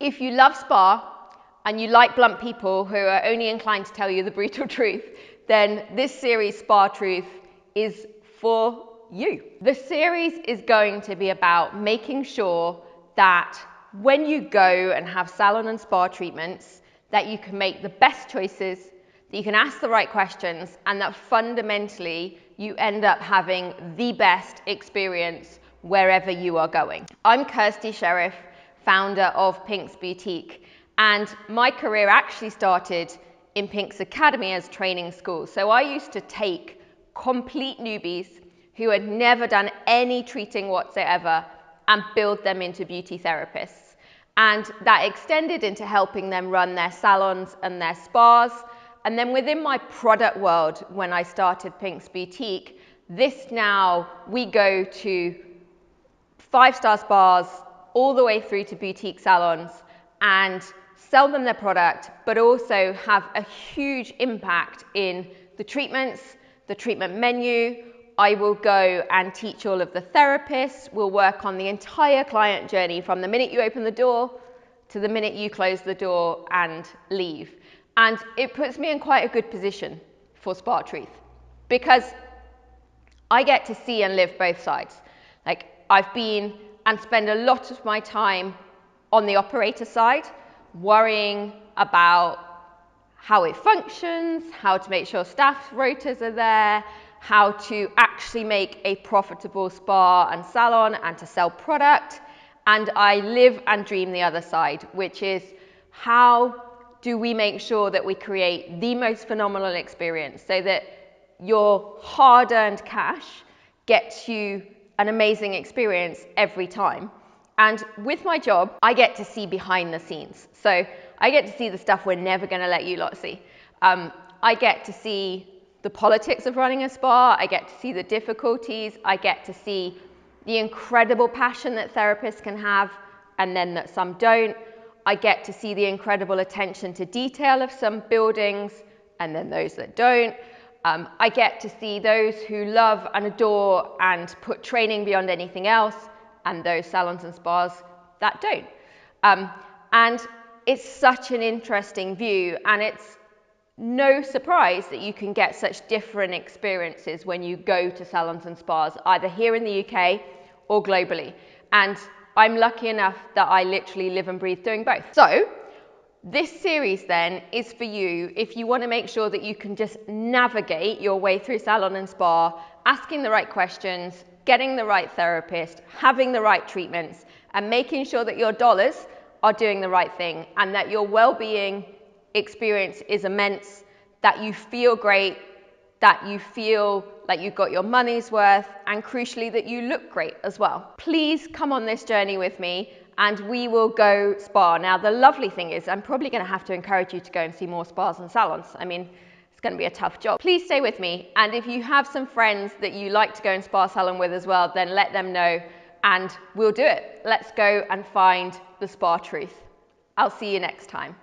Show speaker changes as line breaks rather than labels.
If you love spa and you like blunt people who are only inclined to tell you the brutal truth, then this series, Spa Truth, is for you. The series is going to be about making sure that when you go and have salon and spa treatments, that you can make the best choices, that you can ask the right questions, and that fundamentally you end up having the best experience wherever you are going. I'm Kirstys, founder of Pink's Boutique, and my career actually started in Pink's Academy as training school. So I used to take complete newbies who had never done any treating whatsoever and build them into beauty therapists. And that extended into helping them run their salons and their spas. And then within my product world, when I started Pink's Boutique, we go to 5-star spas all the way through to boutique salons and sell them their product, but also have a huge impact in the treatments, the treatment menu. I will go and teach all of the therapists. We'll work on the entire client journey from the minute you open the door to the minute you close the door and leave. And it puts me in quite a good position for Spa Truth because I get to see and live both sides. Like, I've been and spend a lot of my time on the operator side, worrying about how it functions, how to make sure staff rotas are there, how to actually make a profitable spa and salon and to sell product. And I live and dream the other side, which is how do we make sure that we create the most phenomenal experience so that your hard-earned cash gets you an amazing experience every time. And with my job, I get to see behind the scenes. So I get to see the stuff we're never going to let you lot see. I get to see the politics of running a spa. I get to see the difficulties. I get to see the incredible passion that therapists can have and then that some don't. I get to see the incredible attention to detail of some buildings and then those that don't. I get to see those who love and adore and put training beyond anything else, and those salons and spas that don't. And it's such an interesting view, and it's no surprise that you can get such different experiences when you go to salons and spas, either here in the UK or globally. And I'm lucky enough that I literally live and breathe doing both. So this series then is for you if you want to make sure that you can just navigate your way through salon and spa, asking the right questions, getting the right therapist, having the right treatments, and making sure that your dollars are doing the right thing and that your well-being experience is immense, that you feel great, that you feel like you've got your money's worth, and crucially that you look great as well. Please come on this journey with me and we will go spa. Now, the lovely thing is I'm probably going to have to encourage you to go and see more spas and salons. I mean, it's going to be a tough job. Please stay with me, and if you have some friends that you like to go and spa salon with as well, then let them know and we'll do it. Let's go and find the Spa Truth. I'll see you next time.